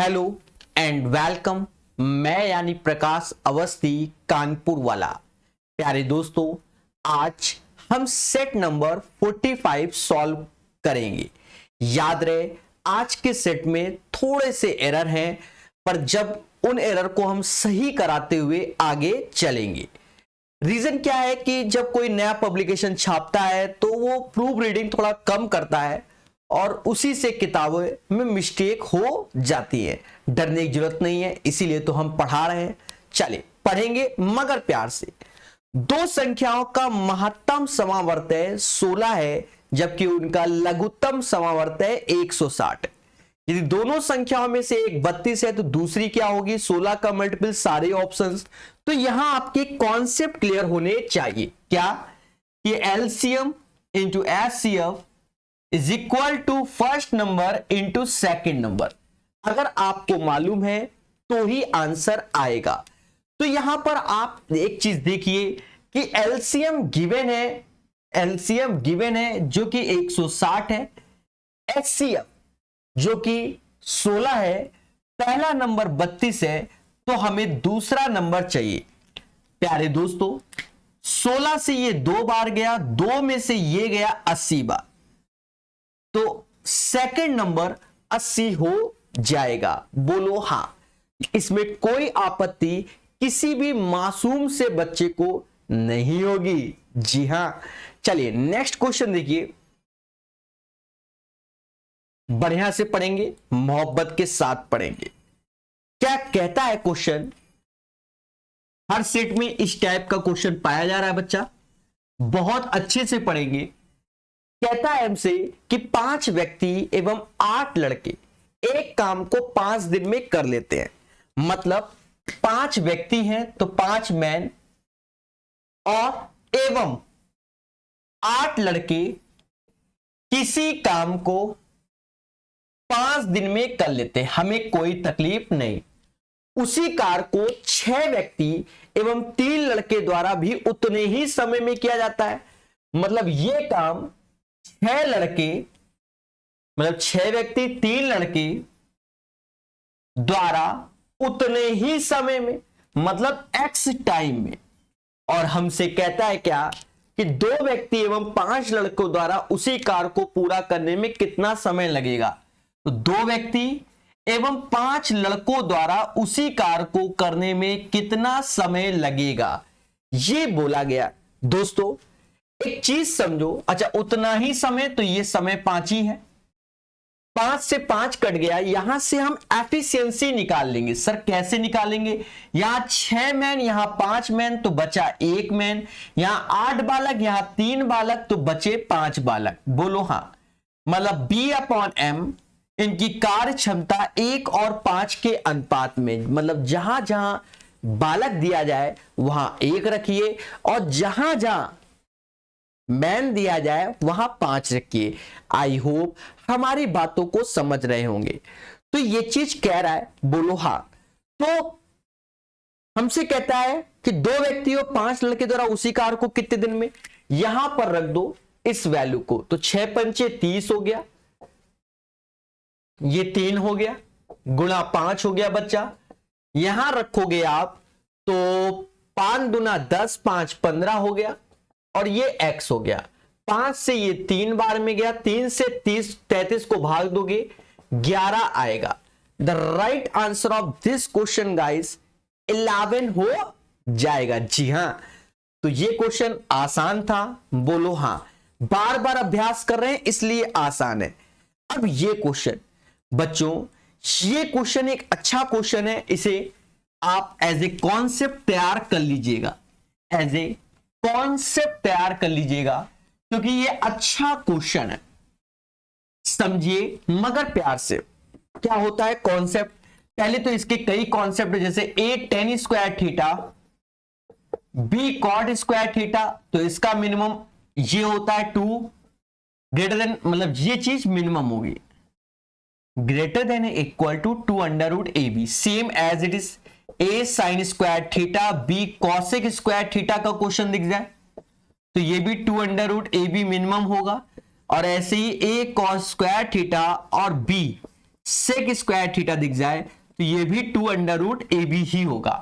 Hello and welcome. मैं यानी प्रकाश अवस्थी कानपुर वाला। प्यारे दोस्तों, आज हम सेट नंबर 45 सॉल्व करेंगे। याद रहे, आज के सेट में थोड़े से एरर हैं, पर जब उन एरर को हम सही कराते हुए आगे चलेंगे। रीजन क्या है कि जब कोई नया पब्लिकेशन छापता है तो वो प्रूफ रीडिंग थोड़ा कम करता है और उसी से किताबों में मिस्टेक हो जाती है। डरने की जरूरत नहीं है, इसीलिए तो हम पढ़ा रहे हैं। चलिए पढ़ेंगे मगर प्यार से। दो संख्याओं का महत्तम समावर्तय 16 है, जबकि उनका लघुत्तम समावर्तय 160। यदि दोनों संख्याओं में से एक 32 है तो दूसरी क्या होगी? 16 का मल्टीपल, सारे ऑप्शंस। तो यहां आपके कॉन्सेप्ट क्लियर होने चाहिए। क्या? कि LCM into HCF is equal to first number into second number. अगर आपको मालूम है तो ही आंसर आएगा। तो यहां पर आप एक चीज देखिए कि एलसीएम गिवन है जो कि 160 है, एचसीएफ जो कि 16 है, पहला नंबर 32 है, तो हमें दूसरा नंबर चाहिए। प्यारे दोस्तों, 16 से ये 2 बार गया, 2 में से ये गया 80 बार, तो सेकंड नंबर 80 हो जाएगा। बोलो हां। इसमें कोई आपत्ति किसी भी मासूम से बच्चे को नहीं होगी। जी हां। चलिए नेक्स्ट क्वेश्चन देखिए, बढ़िया से पढ़ेंगे, मोहब्बत के साथ पढ़ेंगे। क्या कहता है क्वेश्चन? हर सेट में इस टाइप का क्वेश्चन पाया जा रहा है बच्चा, बहुत अच्छे से पढ़ेंगे। कहता है हमसे कि 5 व्यक्ति एवं 8 लड़के एक काम को 5 दिन में कर लेते हैं। मतलब 5 व्यक्ति हैं तो 5 मैन और एवं 8 लड़के किसी काम को 5 दिन में कर लेते हैं। हमें कोई तकलीफ नहीं। उसी कार को 6 व्यक्ति एवं 3 लड़के द्वारा भी उतने ही समय में किया जाता है। मतलब ये काम 6 लड़के, मतलब 6 व्यक्ति 3 लड़के द्वारा उतने ही समय में, मतलब एक्स टाइम में। और हमसे कहता है क्या कि 2 व्यक्ति एवं 5 लड़कों द्वारा उसी कार्य को पूरा करने में कितना समय लगेगा। तो 2 व्यक्ति एवं 5 लड़कों द्वारा उसी कार्य को करने में कितना समय लगेगा, ये बोला गया। दोस्तों एक चीज समझो, अच्छा उतना ही समय, तो ये समय 5 ही है। 5 से 5 कट गया, यहां से हम एफिशिएंसी निकाल लेंगे। सर कैसे निकालेंगे? यहां 6 मैन, यहां 5 मैन, तो बचा 1 मैन। यहां 8 बालक, यहां 3 बालक, तो बचे 5 बालक। बोलो हां। मतलब B/M इनकी कार्य क्षमता 1 और 5 के अनुपात में, मतलब जहां जहां बालक दिया जाए वहां 1 रखिए और जहां जहां मैन दिया जाए वहां 5 रखिए। आई होप हमारी बातों को समझ रहे होंगे। तो ये चीज कह रहा है, बोलो हां। तो हमसे कहता है कि 2 व्यक्ति और 5 लड़के द्वारा उसी कार्य को कितने दिन में, यहां पर रख दो इस वैल्यू को। तो 6 पंचे 30 हो गया, ये 3 हो गया, गुणा 5 हो गया बच्चा। यहां रखोगे आप तो 5 दूना 10, 5 15 हो गया, और ये x हो गया। 5 से ये 3 बार में गया, 3 से 33 को भाग दोगे 11 आएगा। The right answer of this question guys 11 हो जाएगा। जी हां। तो ये क्वेश्चन आसान था। बोलो हां। बार बार अभ्यास कर रहे हैं इसलिए आसान है। अब ये क्वेश्चन बच्चों, ये क्वेश्चन एक अच्छा क्वेश्चन है। इसे आप एज ए कॉन्सेप्ट तैयार कर लीजिएगा, एज ए कॉन्सेप्ट तैयार कर लीजिएगा, क्योंकि ये अच्छा क्वेश्चन है। समझिए मगर प्यार से। क्या होता है कॉन्सेप्ट? पहले तो इसके कई कॉन्सेप्ट है, जैसे A tan square theta, B cot square theta, तो इसका मिनिमम ये होता है 2 ग्रेटर देन, मतलब ये चीज मिनिमम होगी, greater than equal to 2√AB। Same as it is A sin square theta, B cosec square theta का क्वेश्चन दिख जाए तो ये भी 2√AB मिनिमम होगा। और ऐसे ही A cos स्क्वायर थीटा और B सेक स्क्वायर थीटा दिख जाए तो ये भी 2√ab ही होगा।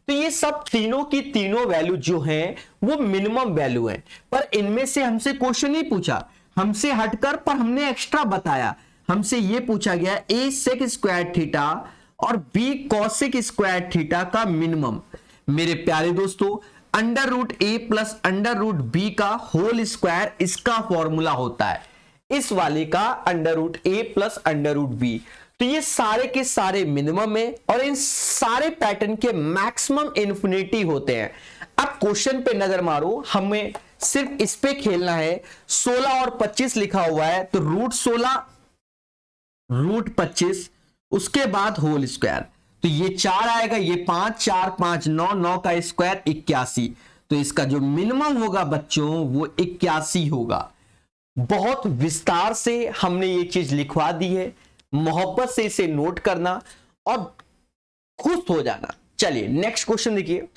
तो ये सब तीनों की तीनों वैल्यू जो हैं वो मिनिमम वैल्यू है, पर इनमें से हमसे क्वेश्चन नहीं पूछा, हमसे हटकर, पर हमने एक्स्ट्रा बताया। हमसे ये पूछा गया a सेक स्क्वायर थीटा और b कॉसेक स्क्वायर थीटा का मिनिमम। मेरे प्यारे दोस्तों, √a प्लस √b का होल स्क्वायर इसका फॉर्मूला होता है, इस वाले का √a प्लस √b। तो ये सारे के सारे मिनिमम है और इन सारे पैटर्न के मैक्सिमम इन्फिनिटी होते हैं। अब क्वेश्चन पे नजर मारो, हमें सिर्फ इस पे खेलना है। 16 और 25 लिखा हुआ है, तो √16 √25 उसके बाद होल स्क्वायर, तो ये 4 आएगा, ये 5, 4 5 9, 9 का स्क्वायर 81। तो इसका जो मिनिमम होगा बच्चों वो 81 होगा। बहुत विस्तार से हमने ये चीज लिखवा दी है, मोहब्बत से इसे नोट करना और खुश हो जाना। चलिए नेक्स्ट क्वेश्चन देखिए।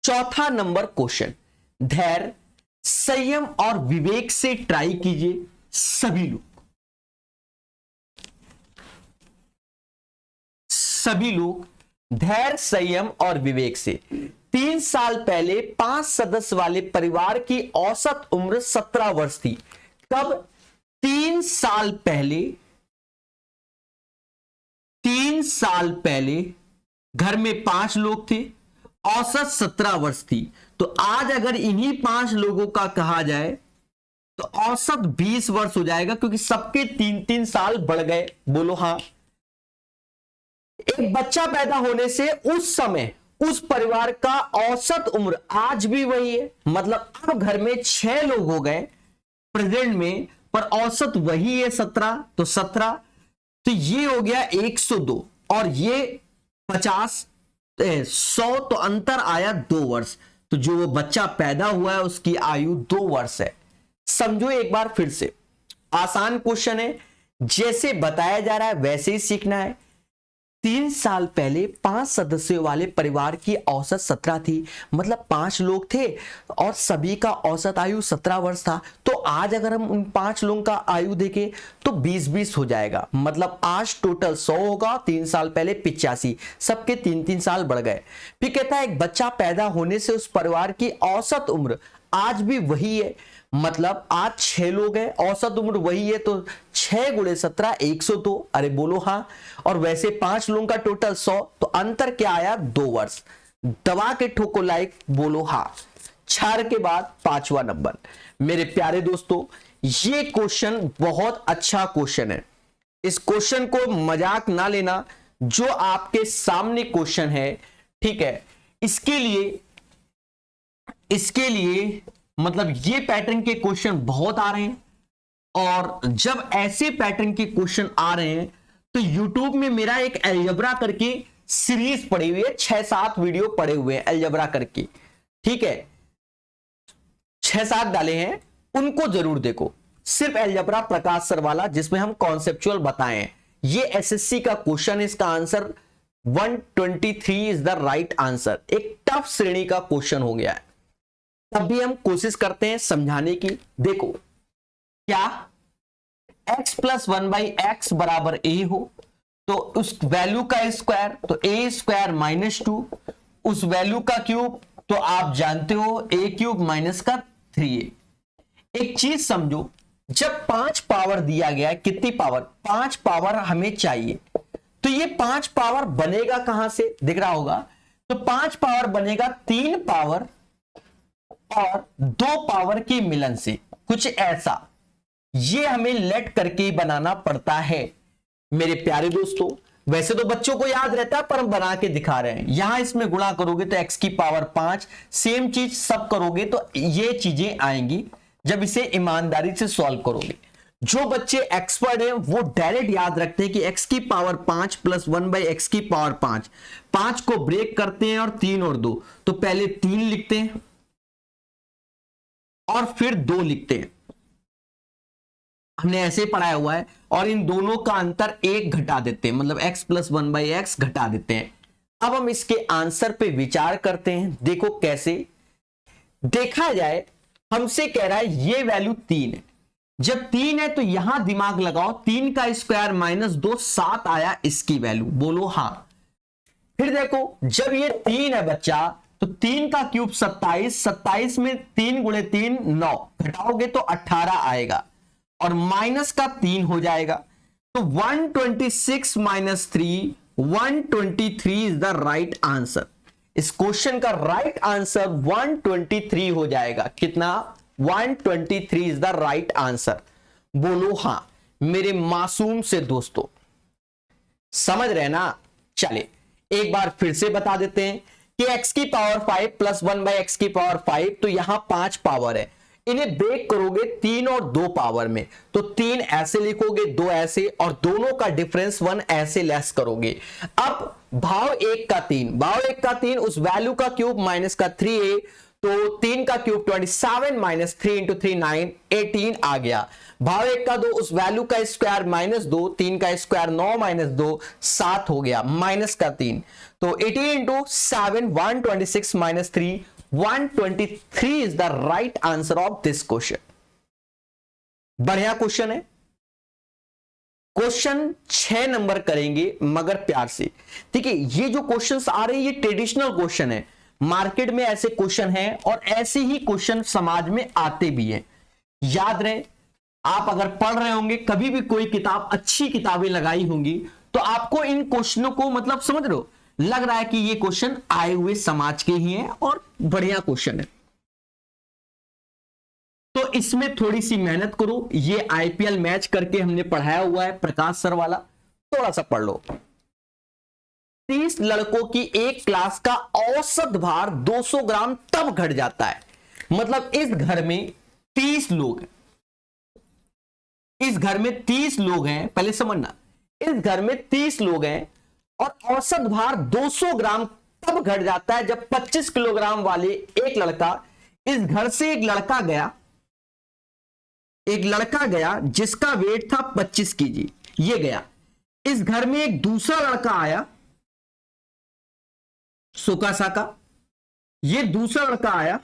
चौथा नंबर क्वेश्चन, धैर्य, संयम और विवेक से ट्राई कीजिए सभी लोग धैर्य, संयम और विवेक से। 3 साल पहले 5 सदस्य वाले परिवार की औसत उम्र 17 वर्ष थी। कब? 3 साल पहले घर में 5 लोग थे, औसत 17 वर्ष थी। तो आज अगर इन्हीं 5 लोगों का कहा जाए तो औसत 20 वर्ष हो जाएगा, क्योंकि सबके 3-3 साल बढ़ गए। बोलो हाँ। एक बच्चा पैदा होने से उस समय उस परिवार का औसत उम्र आज भी वही है, मतलब अब घर में 6 लोग हो गए प्रेजेंट में, पर औसत वही है 17, तो 17, तो ये हो गया 102 और ये 50, 100, तो अंतर आया 2 वर्ष। तो जो वो बच्चा पैदा हुआ है उसकी आयु 2 वर्ष है। समझो एक बार फिर से, आसान क्वेश्चन है, जैसे बताया जा रहा है वैसे ही सीखना है। 3 साल पहले 5 सदस्यों वाले परिवार की औसत 17 थी, मतलब 5 लोग थे और सभी का औसत आयु 17 वर्ष था। तो आज अगर हम उन 5 लोगों का आयु देखें तो 20-20 हो जाएगा, मतलब आज टोटल 100 होगा, 3 साल पहले 85, सबके 3-3 साल बढ़ गए। फिर कहता है एक बच्चा पैदा होने से उस परिवार की औसत उम्र आज भी वही है, मतलब आज 6 लोग हैं, औसत उम्र वही है, तो 6 × 17 102। अरे बोलो हाँ। और वैसे 5 लोगों का टोटल 100, तो अंतर क्या आया? 2 वर्ष। दबा के ठोको लाइक, बोलो हाँ। 4 के बाद 5वां नंबर। मेरे प्यारे दोस्तों, ये क्वेश्चन बहुत अच्छा क्वेश्चन है, इस क्वेश्चन को मजाक ना लेना। जो आपके सामने क्वेश्चन है, ठीक है, इसके लिए मतलब ये पैटर्न के क्वेश्चन बहुत आ रहे हैं, और जब ऐसे पैटर्न के क्वेश्चन आ रहे हैं तो YouTube में मेरा एक अलजेब्रा करके सीरीज पड़ी हुई है, 6-7 वीडियो पड़े हुए हैं अलजेब्रा करके, ठीक है, 6-7 डाले हैं, उनको जरूर देखो। सिर्फ अलजेब्रा प्रकाश सर वाला, जिसमें हम कॉन्सेप्चुअल बताएं। ये एसएससी का क्वेश्चन, इसका answer 123 is the right answer. एक टफ श्रेणी का क्वेश्चन हो गया है, तब भी हम कोशिश करते हैं समझाने की। देखो, क्या x + 1/x = a हो तो उस वैल्यू का स्क्वायर, तो a² - 2, उस वैल्यू का क्यूब तो आप जानते हो a³ - 3a। एक चीज समझो, जब 5 पावर दिया गया है, कितनी पावर? 5 पावर हमें चाहिए, तो ये 5 पावर बनेगा कहां से? दिख रहा होगा, तो 5 पावर बनेगा 3 पावर और 2 पावर के मिलन से, कुछ ऐसा। ये हमें लेट करके बनाना पड़ता है मेरे प्यारे दोस्तों। वैसे तो बच्चों को याद रहता है, पर हम बना के दिखा रहे हैं। यहां इसमें गुणा करोगे तो x⁵ 5, सेम चीज सब करोगे तो ये चीजें आएंगी जब इसे ईमानदारी से सॉल्व करोगे। जो बच्चे एक्सपर्ट हैं वो डायरेक्ट याद रखते हैं कि x⁵ 5 + 1/x⁵ 5, 5 को ब्रेक करते हैं और 3 और 2, तो पहले 3 लिखते हैं और फिर 2 लिखते हैं, हमने ऐसे पढ़ाया हुआ है, और इन दोनों का अंतर 1 घटा देते हैं, मतलब x + 1/x घटा देते हैं। अब हम इसके आंसर पे विचार करते हैं। देखो कैसे देखा जाए, हमसे कह रहा है ये वैल्यू 3 है। जब 3 है तो यहां दिमाग लगाओ, 3 का स्क्वायर माइनस 2 7 आया इसकी वैल्यू, बोलो हां। फिर देखो जब ये 3 है बच्चा तो 3 का क्यूब 27, 27 में 3 गुणे 3 9, घटाओगे तो 18 आएगा और माइनस का 3 हो जाएगा। तो 126 minus 3 123 is the right answer. इस क्वेश्चन का राइट आंसर 123 हो जाएगा। कितना? 123 इज द राइट आंसर। बोलो हां मेरे मासूम से दोस्तों, समझ रहे ना? चले एक बार फिर से बता देते हैं कि x की पावर 5 प्लस 1 बाई एक्स की पावर 5, तो यहां 5 पावर है, इन्हें ब्रेक करोगे 3 और 2 पावर में, तो 3 ऐसे लिखोगे, 2 ऐसे, और दोनों का डिफरेंस 1 ऐसे लेस करोगे। अब भाव 1 का 3, भाव 1 का 3 उस वैल्यू का क्यूब माइनस का 3 है, तो 3 का क्यूब 27 माइनस 3 इंटू 3 9 18 आ गया। भाव 1 का 2 उस वैल्यू का स्क्वायर माइनस 2, 3 का स्क्वायर 9 माइनस 2 7 हो गया, माइनस का 3, तो 18 into 7 126 minus 3 123 is the right answer of this question. बढ़िया क्वेश्चन है। क्वेश्चन 6 नंबर करेंगे मगर प्यार से, ठीक है? ये जो क्वेश्चंस आ रहे हैं ये ट्रेडिशनल क्वेश्चन है, मार्केट में ऐसे क्वेश्चन हैं और ऐसे ही क्वेश्चन समाज में आते भी हैं। याद रहे, आप अगर पढ़ रहे होंगे कभी भी कोई किताब, अच्छी किताबें लगाई होंगी, तो आपको इन क्वेश्चनों को मतलब समझ रहे हो, लग रहा है कि ये क्वेश्चन आए हुए समाज के ही हैं और बढ़िया क्वेश्चन है। तो इसमें थोड़ी सी मेहनत करो। ये आईपीएल मैच करके हमने पढ़ाया हुआ है, प्रकाश सर वाला, थोड़ा सा पढ़ लो। 30 लड़कों की एक क्लास का औसत भार 200 ग्राम तब घट जाता है, मतलब इस घर में 30 लोग हैं, इस घर में 30 लोग हैं, पहले समझना, इस घर में 30 लोग हैं और औसत भार 200 ग्राम तब घट जाता है जब 25 किलोग्राम वाले एक लड़का, इस घर से एक लड़का गया जिसका वेट था 25 केजी, ये गया। इस घर में एक दूसरा लड़का आया, सुकासा का, ये दूसरा लड़का आया,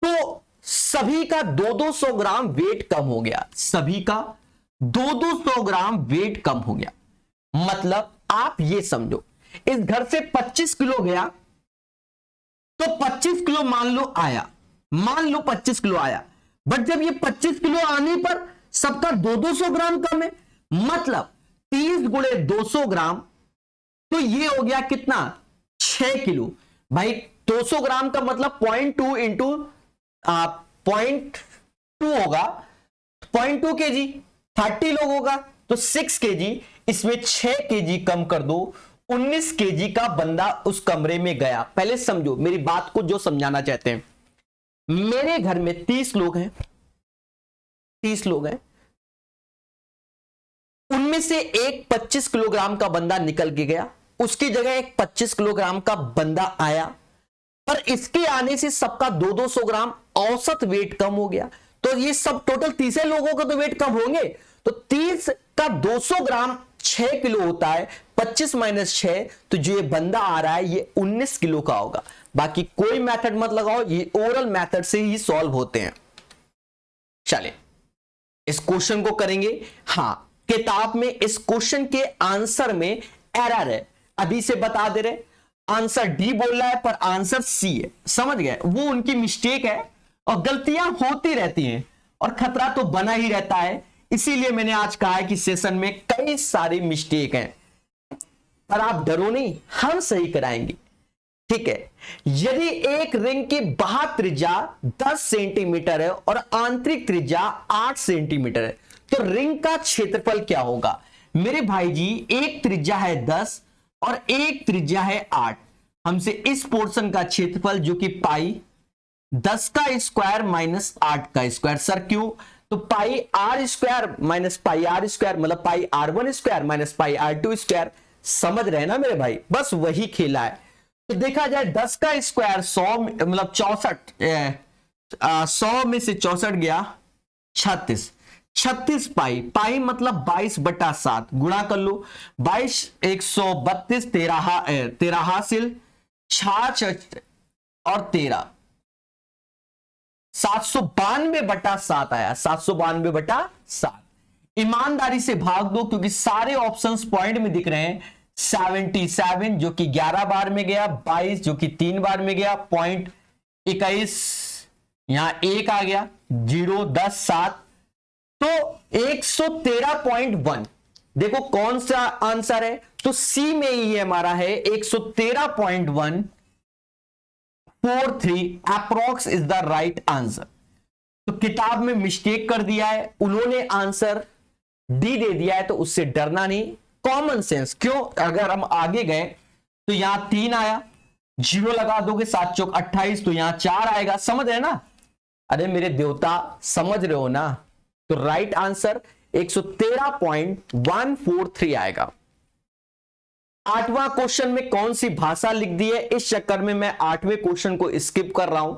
तो सभी का 200 ग्राम वेट कम हो गया, सभी का 200 ग्राम वेट कम हो गया। मतलब आप ये समझो, इस घर से 25 किलो गया, तो 25 किलो मान लो आया, मान लो 25 किलो आया, बट जब ये 25 किलो आने पर सबका 200 ग्राम कम है, मतलब 30 गुणे 200 ग्राम, तो ये हो गया कितना? 6 किलो। भाई 200 ग्राम का मतलब 0.2 इंटू 0.2 होगा, 0.2 केजी, 30 लोग होगा तो 6 केजी, इसमें 6 केजी कम कर दो, 19 केजी का बंदा उस कमरे में गया। पहले समझो मेरी बात को, जो समझाना चाहते हैं। मेरे घर में 30 लोग हैं, 30 लोग हैं, उनमें से एक 25 किलोग्राम का बंदा निकल के गया, उसकी जगह एक 25 किलोग्राम का बंदा आया, पर इसके आने से सबका 200 ग्राम औसत वेट कम हो गया। तो ये सब टोटल 30 लोगों का तो वेट कम होंगे, तो 30 का 200 ग्राम 6 किलो होता है, 25 माइनस 6, तो जो ये बंदा आ रहा है ये 19 किलो का होगा। बाकी कोई मेथड मत लगाओ, ये ओरल मेथड से ही सॉल्व होते हैं। चले इस क्वेश्चन को करेंगे। हां, किताब में इस क्वेश्चन के आंसर में एरर है, अभी से बता दे रहे, आंसर डी बोल रहा है पर आंसर सी है, समझ गए? वो उनकी मिस्टेक है और गलतियां होती रहती हैं और खतरा तो बना ही रहता है, इसीलिए मैंने आज कहा है कि सेशन में कई सारी मिस्टेक हैं, पर आप डरो नहीं, हम सही कराएंगे, ठीक है? यदि एक रिंग की बाह्य त्रिज्या 10 सेंटीमीटर है और आंतरिक त्रिज्या 8 सेंटीमीटर है, तो रिंग का क्षेत्रफल क्या होगा? मेरे भाई जी, एक त्रिज्या है 10 और एक त्रिज्या है 8, हमसे इस पोर्शन का क्षेत्रफल जो कि पाई 10 का स्क्वायर माइनस 8 का स्क्वायर, सर क्यों? तो pi r square minus pi r square, मतलब pi R1 square minus pi R2 square. समझ रहे हैं ना मेरे भाई? बस वही खेला है। तो देखा जाए 10 का स्क्वायर 100 मतलब 64, 100 में से 64 गया 36 पाई, पाई मतलब 22/7, गुणा कर लो, 22 132 13 हासिल 66 और 13, 792/7 आया, 792/7। ईमानदारी से भाग दो क्योंकि सारे ऑप्शंस पॉइंट में दिख रहे हैं। 77 जो कि 11 बार में गया, 22 जो कि 3 बार में गया, पॉइंट 21 यहां 1 आ गया, 0 10 7, तो 113.1। देखो कौन सा आंसर है, तो सी में ही हमारा है 113.143 approx is the right answer. तो किताब में मिस्टेक कर दिया है, उन्होंने आंसर डी दे दिया है, तो उससे डरना नहीं, कॉमन सेंस। क्यों, अगर हम आगे गए तो यहां 3 आया, 0 लगा दोगे, 7 चौक 28, तो यहां 4 आएगा, समझ रहे ना? अरे मेरे देवता समझ रहे हो ना? तो राइट आंसर 113.143 आएगा। 8वां क्वेश्चन में कौन सी भाषा लिख दी है, इस चक्कर में मैं 8वें क्वेश्चन को स्किप कर रहा हूं।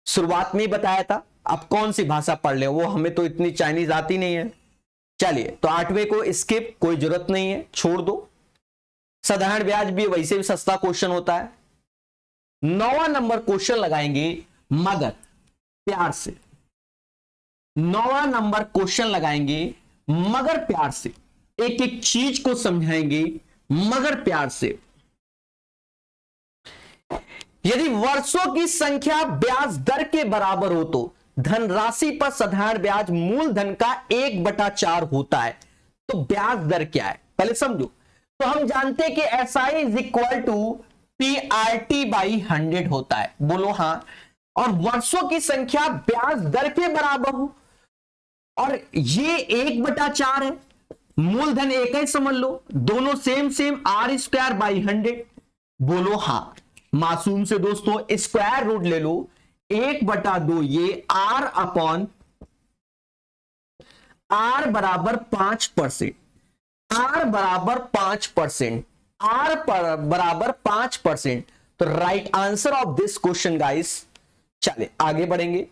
शुरुआत में ही बताया था, अब कौन सी भाषा पढ़ ले, वो हमें तो इतनी चाइनीज आती नहीं है। चलिए, तो 8वें को स्किप, कोई जरूरत नहीं है, छोड़ दो। साधारण ब्याज भी वैसे भी सस्ता क्वेश्चन होता है। 9वां नंबर क्वेश्चन लगाएंगे मगर प्यार से। 9वां नंबर क्वेश्चन लगाएंगे मगर प्यार से, एक एक चीज को समझाएंगे मगर प्यार से। यदि वर्षों की संख्या ब्याज दर के बराबर हो तो धनराशि पर साधारण ब्याज मूलधन का 1/4 होता है। तो ब्याज दर क्या है पहले समझो। तो हम जानते हैं कि SI is equal to PRT/100 होता है, बोलो हां। और वर्षों की संख्या ब्याज दर के बराबर हो और ये 1/4 है, मूलधन एक ही समझ लो, दोनों सेम सेम, R²/100, बोलो हां। मासूम से दोस्तों स्क्वायर रूट ले लो, 1/2 ये R/5%, R बराबर 5%, R बराबर 5%, R बराबर 5%। तो right answer of this question guys. चले आगे बढ़ेंगे,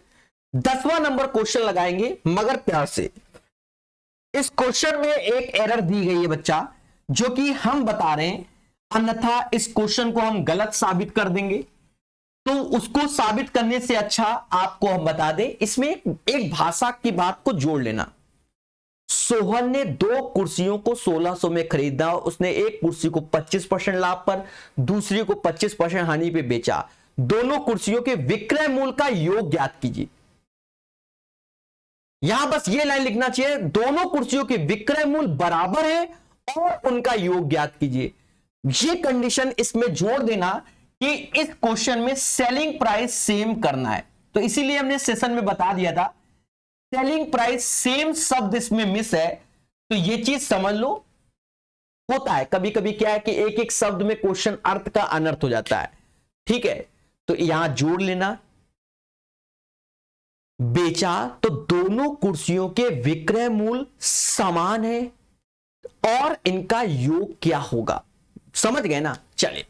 10वां नंबर क्वेश्चन लगाएंगे मगर प्यार से। इस क्वेश्चन में एक एरर दी गई है बच्चा, जो कि हम बता रहे हैं, अन्यथा इस क्वेश्चन को हम गलत साबित कर देंगे। तो उसको साबित करने से अच्छा आपको हम बता दें, इसमें एक भाषा की बात को जोड़ लेना। सोहन ने 2 कुर्सियों को 1600 में खरीदा, उसने एक कुर्सी को 25% लाभ पर, दूसरी को 25% हानि पे बेचा। दोनों कुर्सियों के विक्रय मूल्य का योग ज्ञात कीजिए। यहां बस ये लाइन लिखना चाहिए, दोनों कुर्सियों के विक्रय मूल्य बराबर है और उनका योग ज्ञात कीजिए। ये कंडीशन इसमें जोड़ देना कि इस क्वेश्चन में सेलिंग प्राइस सेम करना है। तो इसीलिए हमने सेशन में बता दिया था, सेलिंग प्राइस सेम शब्द इसमें मिस है, तो ये चीज समझ लो। होता है कभी कभी क्या है कि एक एक शब्द में क्वेश्चन अर्थ का अनर्थ हो जाता है, ठीक है। तो यहां जोड़ लेना, बेचा तो दोनों कुर्सियों के विक्रय मूल्य समान है और इनका योग क्या होगा, समझ गए ना? चले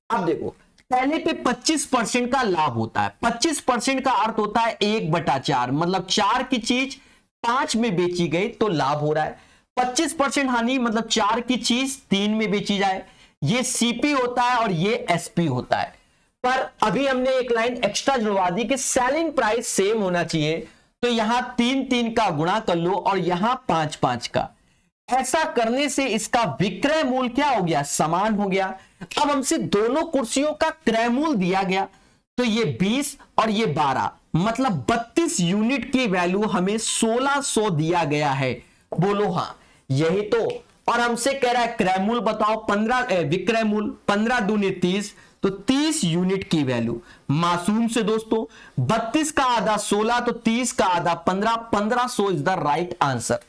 अब देखो, पहले पे 25% का लाभ होता है। 25% का अर्थ होता है 1/4, मतलब 4 की चीज 5 में बेची गई तो लाभ हो रहा है। 25% हानि मतलब 4 की चीज 3 में बेची जाए, ये CP होता है और ये SP होता है। पर अभी हमने एक लाइन एक्स्ट्रा जुड़वा दी कि सेलिंग प्राइस सेम होना चाहिए, तो यहां 3 का गुणा कर लो और यहां 5 का। ऐसा करने से इसका विक्रय मूल्य क्या हो गया, समान हो गया। अब हमसे दोनों कुर्सियों का क्रय मूल्य दिया गया, तो ये 20 और ये 12, मतलब 32 यूनिट की वैल्यू हमें 1600 दिया गया है, बोलो हां। यही तो, और हमसे कह रहा है क्रय मूल्य बताओ, 15 विक्रय मूल्य 15 दूनी 30, तो 30 यूनिट की वैल्यू। मासूम से दोस्तों 32 का आधा 16, तो 30 का आधा 15, 1500 इज द राइट आंसर।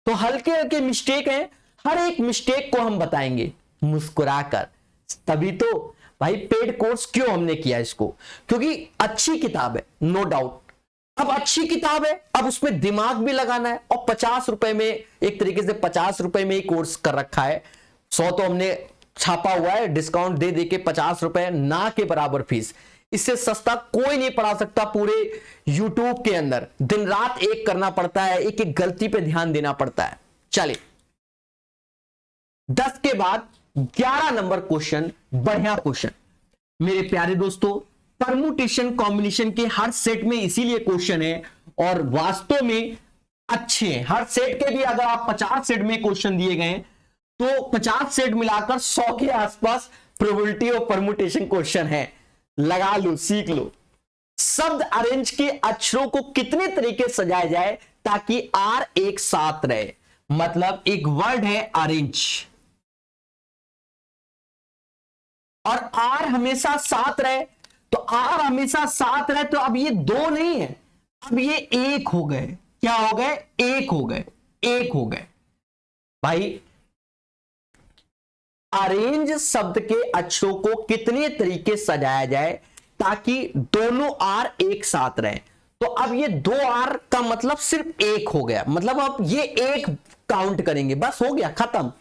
तो हल्के हल्के मिस्टेक हैं, हर एक मिस्टेक को हम बताएंगे मुस्कुराकर। तभी तो भाई पेड कोर्स क्यों हमने किया इसको, क्योंकि अच्छी किताब है, नो डाउट। अब अच्छी किताब है, अब उसमें दिमाग भी लगाना है, और 50 रुपए में, एक तरीके से 50 रुपए में ही कोर्स कर रखा है। 100 तो हमने छापा हुआ है, डिस्काउंट दे दे के 50 रुपए ना के बराबर फीस। इससे सस्ता कोई नहीं पढ़ा सकता पूरे YouTube के अंदर। दिन रात एक करना पड़ता है, एक एक गलती पे ध्यान देना पड़ता है। चलिए 10 के बाद 11 नंबर क्वेश्चन, बढ़िया क्वेश्चन मेरे प्यारे दोस्तों। परमुटेशन कॉम्बिनेशन के हर सेट में इसीलिए क्वेश्चन है, और वास्तव में अच्छे हैं हर सेट के भी। अगर आप 50 सेट में क्वेश्चन दिए गए तो 50 सेट मिलाकर 100 के आसपास प्रोबेबिलिटी और परमुटेशन क्वेश्चन है। लगा लो, सीख लो। शब्द अरेंज के अक्षरों को कितने तरीके से सजाया जाए ताकि आर एक साथ रहे। मतलब एक वर्ड है अरेंज और आर हमेशा साथ रहे, तो आर हमेशा साथ रहे तो अब ये दो नहीं है, अब ये एक हो गए। क्या हो गए? एक हो गए, एक हो गए भाई। अरेंज शब्द के अक्षरों को कितने तरीके सजाया जाए ताकि दोनों आर एक साथ रहे। तो अब ये दो आर का मतलब सिर्फ एक हो गया, मतलब अब ये एक काउंट करेंगे, बस हो गया, खत्म।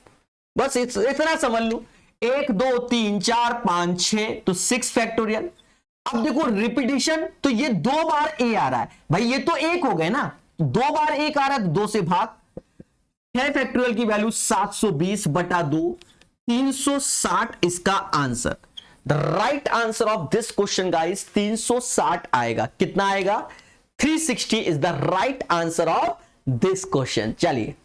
बस इतना समझ लो, 1 2 3 4 5 6 तो 6 फैक्टोरियल। अब देखो रिपीटिशन, तो ये 2 बार ए आ रहा है भाई, ये तो एक हो गए ना, 2 बार एक आ रहा है तो 2 से भाग। 6 फैक्टोरियल की वैल्यू 720 बटा 2, 360 इसका answer. The right answer of this question guys 360 आएगा। कितना आएगा? 360 is the right answer of this question. चलिए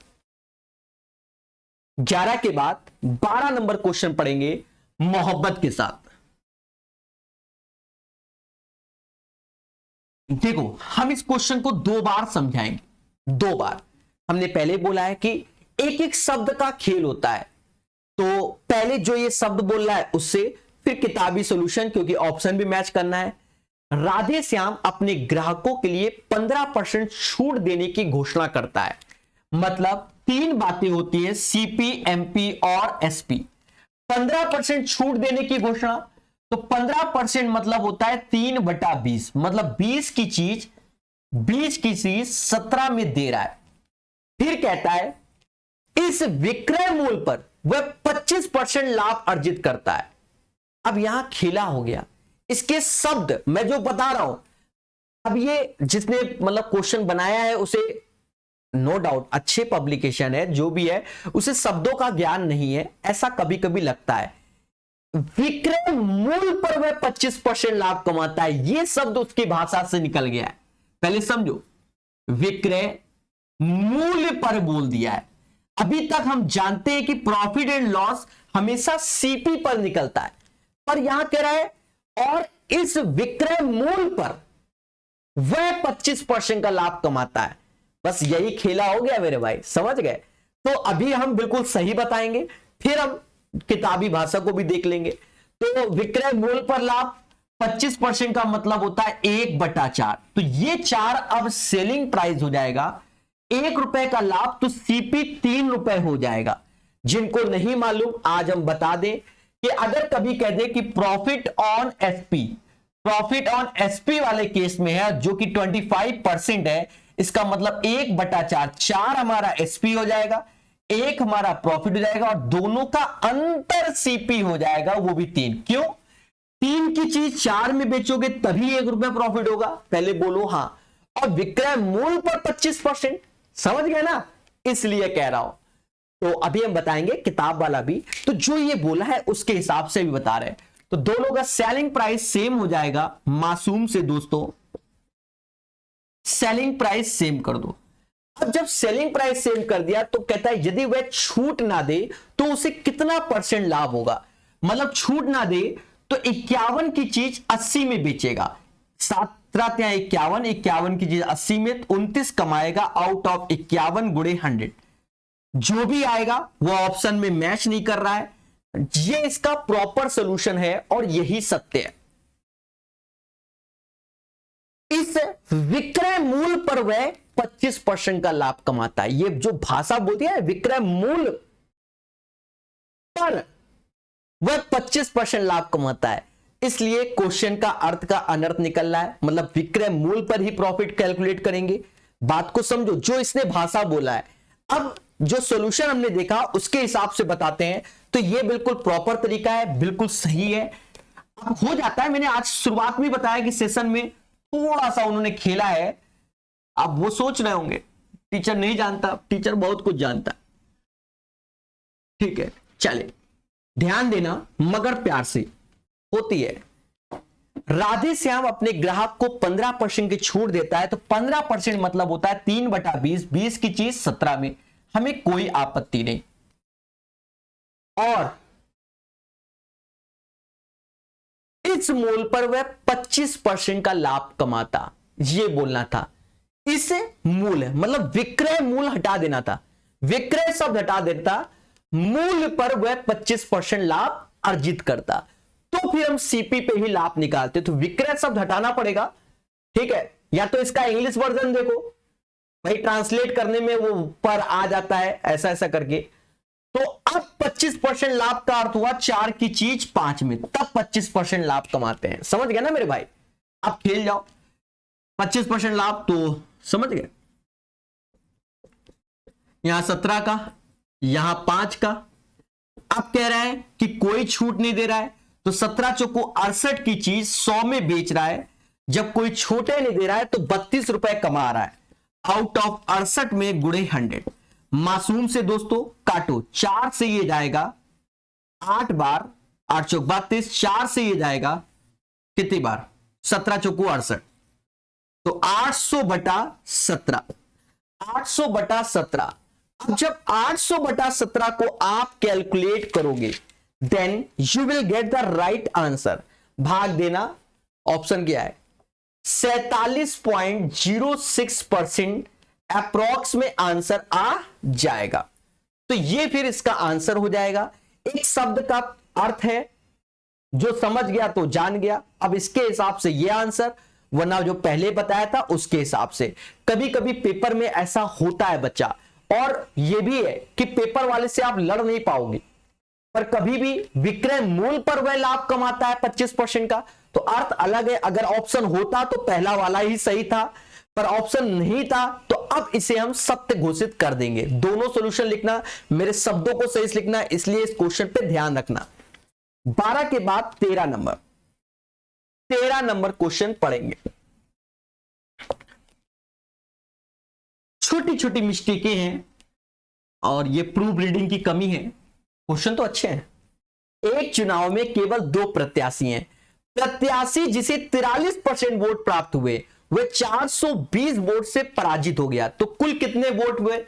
11 के बाद 12 नंबर क्वेश्चन पढ़ेंगे मोहब्बत के साथ। देखो हम इस क्वेश्चन को 2 बार समझाएंगे, 2 बार। हमने पहले बोला है कि एक एक शब्द का खेल होता है, तो पहले जो ये शब्द बोल रहा है उससे, फिर किताबी सॉल्यूशन, क्योंकि ऑप्शन भी मैच करना है। राधे श्याम अपने ग्राहकों के लिए 15% छूट देने की घोषणा करता है। मतलब 3 बातें होती है, सीपी, एमपी और एसपी। 15% छूट देने की घोषणा, तो 15% मतलब होता है 3/20, मतलब 20 की चीज 17 में दे रहा है। फिर कहता है इस विक्रय मूल्य पर वह 25% लाभ अर्जित करता है। अब यहां खेला हो गया, इसके शब्द मैं जो बता रहा हूं, अब ये जिसने मतलब क्वेश्चन बनाया है उसे नो डाउट अच्छे पब्लिकेशन है, जो भी है उसे शब्दों का ज्ञान नहीं है, ऐसा कभी कभी लगता है। विक्रय मूल्य पर वह 25% लाभ कमाता है, यह शब्द उसकी भाषा से निकल गया है। पहले समझो, विक्रय मूल्य पर बोल दिया है। अभी तक हम जानते हैं कि प्रॉफिट एंड लॉस हमेशा सीपी पर निकलता है, पर यहां कह रहा है और इस विक्रय मूल्य पर वह 25% का लाभ कमाता है। बस यही खेला हो गया मेरे भाई, समझ गए? तो अभी हम बिल्कुल सही बताएंगे, फिर हम किताबी भाषा को भी देख लेंगे। तो विक्रय मूल्य पर लाभ 25% का मतलब होता है 1/4, तो ये 4 अब सेलिंग प्राइस हो जाएगा। 1 रुपए का लाभ तो सीपी 3 रुपए हो जाएगा। जिनको नहीं मालूम आज हम बता दें कि अगर कभी कह दे कि प्रॉफिट ऑन एसपी वाले केस में है जो कि 25% है, इसका मतलब 1/4, 4 हमारा एसपी हो जाएगा, 1 हमारा प्रॉफिट हो जाएगा, और दोनों का अंतर सीपी हो जाएगा, वो भी 3। क्यों? 3 की चीज 4 में बेचोगे तभी 1 रुपए प्रॉफिट होगा, पहले बोलो हाँ। और विक्रय मूल्य पर 25%, समझ गए ना? इसलिए कह रहा हूं। तो अभी हम बताएंगे किताब वाला भी, तो जो ये बोला है उसके हिसाब से भी बता रहे हैं। तो दोनों का सेलिंग प्राइस सेम हो जाएगा मासूम से दोस्तों, सेलिंग प्राइस सेम कर दो। अब जब सेलिंग प्राइस सेम कर दिया तो कहता है यदि वह छूट ना दे तो उसे कितना % लाभ होगा। मतलब छूट ना दे तो 51 की चीज 80 में बेचेगा, 7 51, 51 की चीज 80 में, 29 कमाएगा आउट ऑफ 51 गुणे 100। जो भी आएगा वो ऑप्शन में मैच नहीं कर रहा है, ये इसका प्रॉपर सॉल्यूशन है और यही सत्य है। इस विक्रय मूल्य पर वह 25% का लाभ कमाता है। ये जो भाषा बोलती है विक्रय मूल्य पर वह 25% लाभ कमाता है, इसलिए क्वेश्चन का अर्थ का अनर्थ निकल रहा है। मतलब विक्रय मूल्य पर ही प्रॉफिट कैलकुलेट करेंगे। बात को समझो, जो इसने भाषा बोला है। अब जो सॉल्यूशन हमने देखा उसके हिसाब से बताते हैं, तो ये बिल्कुल प्रॉपर तरीका है, बिल्कुल सही है। अब हो जाता है, मैंने आज शुरुआत में बताया कि सेशन में थोड़ा सा उन्होंने खेला है। अब वो सोच रहे होंगे टीचर नहीं जानता, टीचर बहुत कुछ जानता। ठीक है, चले ध्यान देना मगर प्यार से, होती है राधे श्याम अपने ग्राहक को 15% की छूट देता है, तो 15% मतलब होता है 3/20, 20 की चीज 17 में, हमें कोई आपत्ति नहीं। और इस मूल पर वह 25% का लाभ कमाता, ये बोलना था। इसे मूल मतलब विक्रय मूल हटा देना था, विक्रय शब्द हटा देता, मूल पर वह 25% लाभ अर्जित करता, तो फिर हम सीपी पे ही लाभ निकालते। तो विक्रय शब्द हटाना पड़ेगा, ठीक है। या तो इसका इंग्लिश वर्जन देखो भाई, ट्रांसलेट करने में वो पर आ जाता है ऐसा ऐसा करके। तो अब 25% लाभ का अर्थ हुआ 4 की चीज 5 में, तब 25% लाभ कमाते हैं। समझ गए ना मेरे भाई? अब खेल जाओ, 25% लाभ तो समझ गए। यहां 17 का, यहां 5 का। अब कह रहा है कि कोई छूट नहीं दे रहा है, तो 17 चौको 68 की चीज 100 में बेच रहा है। जब कोई छूटे नहीं दे रहा है तो 32 रुपए कमा रहा है। आउट ऑफ 68 में गुणे 100, मासूम से दोस्तों काटो, 4 से ये जाएगा 8 बार, 8 चौक 32, 4 से ये जाएगा कितनी बार, 17 चौको 68, तो 800/17, 800/17। अब जब 800/17 को आप कैलकुलेट करोगे, then you will get the right answer. भाग देना, ऑप्शन क्या है, 47.06% अप्रोक्स में आंसर आ जाएगा। तो ये फिर इसका आंसर हो जाएगा। एक शब्द का अर्थ है, जो समझ गया तो जान गया। अब इसके हिसाब से ये आंसर, वरना जो पहले बताया था उसके हिसाब से। कभी कभी पेपर में ऐसा होता है बच्चा, और यह भी है कि पेपर वाले से आप लड़ नहीं पाओगे, पर कभी भी विक्रय मूल पर वह लाभ कमाता है 25% का, तो अर्थ अलग है। अगर ऑप्शन होता तो पहला वाला ही सही था, पर ऑप्शन नहीं था, तो अब इसे हम सत्य घोषित कर देंगे। दोनों सॉल्यूशन लिखना, मेरे शब्दों को सही से लिखना, इसलिए इस क्वेश्चन पे ध्यान रखना। 12 के बाद 13 नंबर क्वेश्चन पढ़ेंगे। छोटी छोटी मिस्टेकें हैं और ये प्रूफ रीडिंग की कमी है। क्वेश्चन तो अच्छे हैं। एक चुनाव में केवल 2 प्रत्याशी हैं। प्रत्याशी जिसे 43% वोट प्राप्त हुए वह 420 वोट से पराजित हो गया, तो कुल कितने वोट हुए?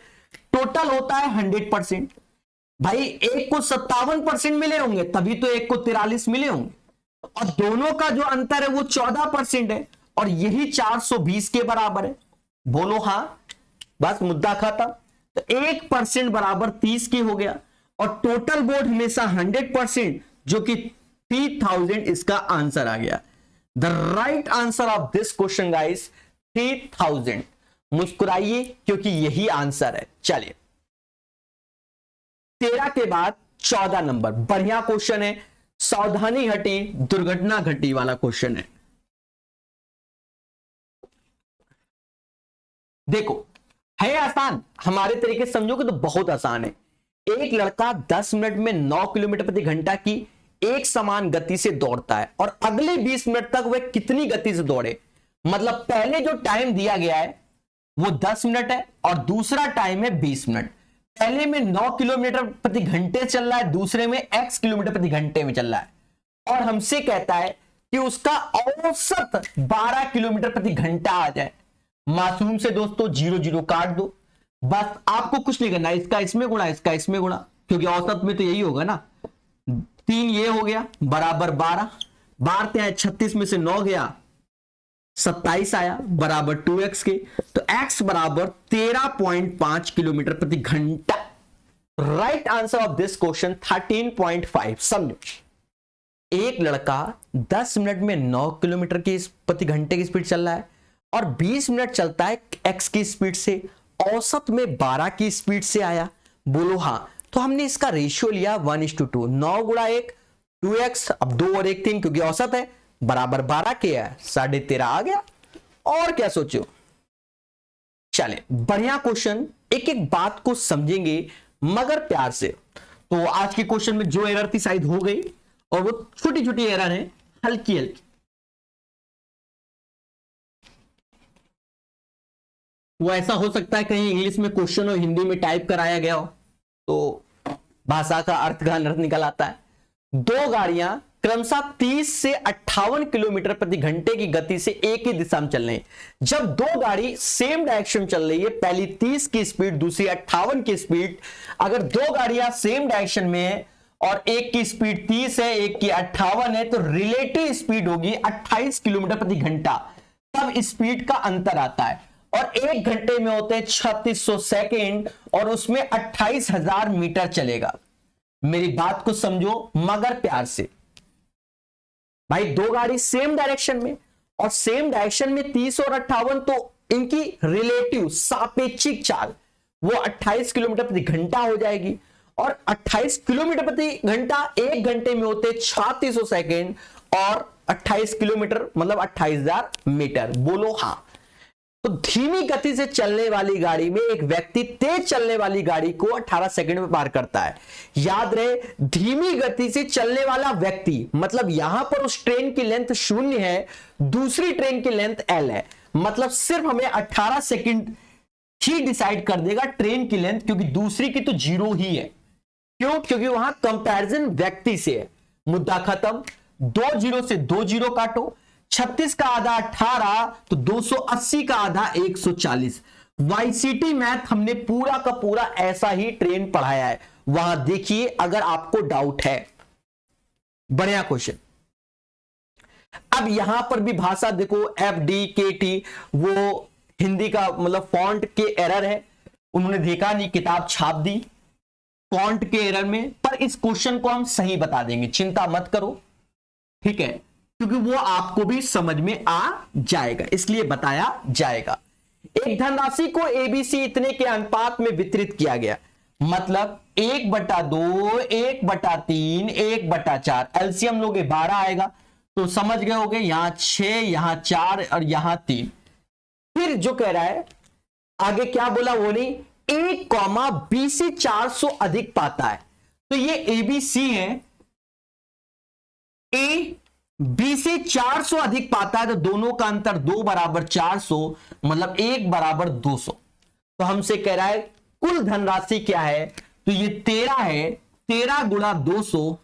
टोटल होता है 100%। भाई एक को 57% मिले होंगे, तभी तो एक को 43 मिले होंगे, और दोनों का जो अंतर है वो 14% है, और यही 420 के बराबर है। बोलो हां, बस मुद्दा खत्म। तो 1% बराबर 30 की हो गया, और टोटल वोट हमेशा 100%, जो कि 3000 इसका आंसर आ गया। The right answer of this question guys 3000। मुस्कुराइए क्योंकि यही आंसर है। चलिए 13 के बाद 14 नंबर, बढ़िया क्वेश्चन है। सावधानी हटी दुर्घटना घटी वाला क्वेश्चन है। देखो है आसान, हमारे तरीके से समझोगे तो बहुत आसान है। एक लड़का 10 मिनट में 9 किलोमीटर प्रति घंटा की एक समान गति से दौड़ता है, और अगले 20 मिनट तक वह कितनी गति से दौड़े। मतलब पहले जो टाइम दिया गया है वो 10 मिनट है, और दूसरा टाइम है 20 मिनट। पहले में 9 किलोमीटर प्रति घंटे चल रहा है, दूसरे में x किलोमीटर प्रति घंटे में चल रहा है, और हमसे कहता है कि उसका औसत 12 किलोमीटर प्रति घंटा आ जाए। मासूम से दोस्तों 0 0 काट दो, बस आपको कुछ नहीं करना, इसका इसमें गुणा, इसका इसमें गुणा, क्योंकि औसत में तो यही होगा ना। 3 ये हो गया बराबर 12, 12 हैं 36 में से 9 गया 27 आया बराबर 2x के, तो x बराबर 13.5 किलोमीटर प्रति घंटा। Right answer of this question 13.5। समझो, एक लड़का 10 मिनट में 9 किलोमीटर की प्रति घंटे की स्पीड चल रहा है, और 20 मिनट चलता है x की स्पीड से, औसत में 12 की स्पीड से आया। बोलो हां। तो हमने इसका रेशियो लिया 1:2, 9 गुणा 1 2x, अब 2 और 1 3, क्योंकि औसत है, बराबर 12 के है, 13.5 आ गया। और क्या सोचो। चले बढ़िया क्वेश्चन, एक एक बात को समझेंगे मगर प्यार से। तो आज के क्वेश्चन में जो एरर थी शायद हो गई, और वो छोटी छोटी एरर है, हल्की हल्की। वो ऐसा हो सकता है कहीं इंग्लिश में क्वेश्चन और हिंदी में टाइप कराया गया हो, तो भाषा का अर्थ का अनर्थ निकल आता है। 2 गाड़ियां क्रमशः 30 से 58 किलोमीटर प्रति घंटे की गति से एक ही दिशा में चल रहे हैं। जब दो गाड़ी सेम डायरेक्शन चल रही है, पहली 30 की स्पीड, दूसरी 58 की स्पीड, अगर दो गाड़ियां सेम डायरेक्शन में है और एक की स्पीड 30 है, एक की 58 है, तो रिलेटिव स्पीड होगी 28 किलोमीटर प्रति घंटा। तब स्पीड का अंतर आता है और एक घंटे में होते हैं 3600 सेकेंड और उसमें 28,000 मीटर चलेगा। मेरी बात को समझो मगर प्यार से भाई, दो गाड़ी सेम डायरेक्शन में और सेम डायरेक्शन में 30 और 58, तो इनकी रिलेटिव सापेक्षिक चाल वो 28 किलोमीटर प्रति घंटा हो जाएगी और 28 किलोमीटर प्रति घंटा एक घंटे में होते 3600 सेकेंड और 28 किलोमीटर मतलब 28,000 मीटर। बोलो हाँ। तो धीमी गति से चलने वाली गाड़ी में एक व्यक्ति तेज चलने वाली गाड़ी को 18 सेकंड में पार करता है। याद रहे, धीमी गति से चलने वाला व्यक्ति मतलब यहां पर उस ट्रेन की लेंथ 0 है, दूसरी ट्रेन की लेंथ L है, मतलब सिर्फ हमें 18 सेकंड ही डिसाइड कर देगा ट्रेन की लेंथ, क्योंकि दूसरी की तो 0 ही है। क्यों? क्योंकि वहां कंपैरिजन व्यक्ति से है। मुद्दा खत्म। 2 0 से 2 0 काटो, 36 का आधा 18, तो 280 का आधा 140। वाईसीटी मैथ हमने पूरा का पूरा ऐसा ही ट्रेन पढ़ाया है, वहां देखिए अगर आपको डाउट है। बढ़िया क्वेश्चन। अब यहां पर भी भाषा देखो, FD, KT, वो हिंदी का मतलब फॉन्ट के एरर है, उन्होंने देखा नहीं, किताब छाप दी फॉन्ट के एरर में, पर इस क्वेश्चन को हम सही बता देंगे, चिंता मत करो, ठीक है, क्योंकि वो आपको भी समझ में आ जाएगा, इसलिए बताया जाएगा। एक धनराशि को ABC इतने के अनुपात में वितरित किया गया, मतलब 1/2, 1/3, 1/4, एलसीएम लोगे 12 आएगा, तो समझ गए होगे, यहां 6, यहां 4 और यहां 3। फिर जो कह रहा है आगे क्या बोला वो नहीं, 1, B से 400 अधिक पाता है, तो ये ABC है, A B से 400 अधिक पाता है, तो दोनों का अंतर 2 बराबर 400, मतलब 1 बराबर 200। तो हमसे कह रहा है कुल धनराशि क्या है, तो ये 13 है, 13 गुणा 200,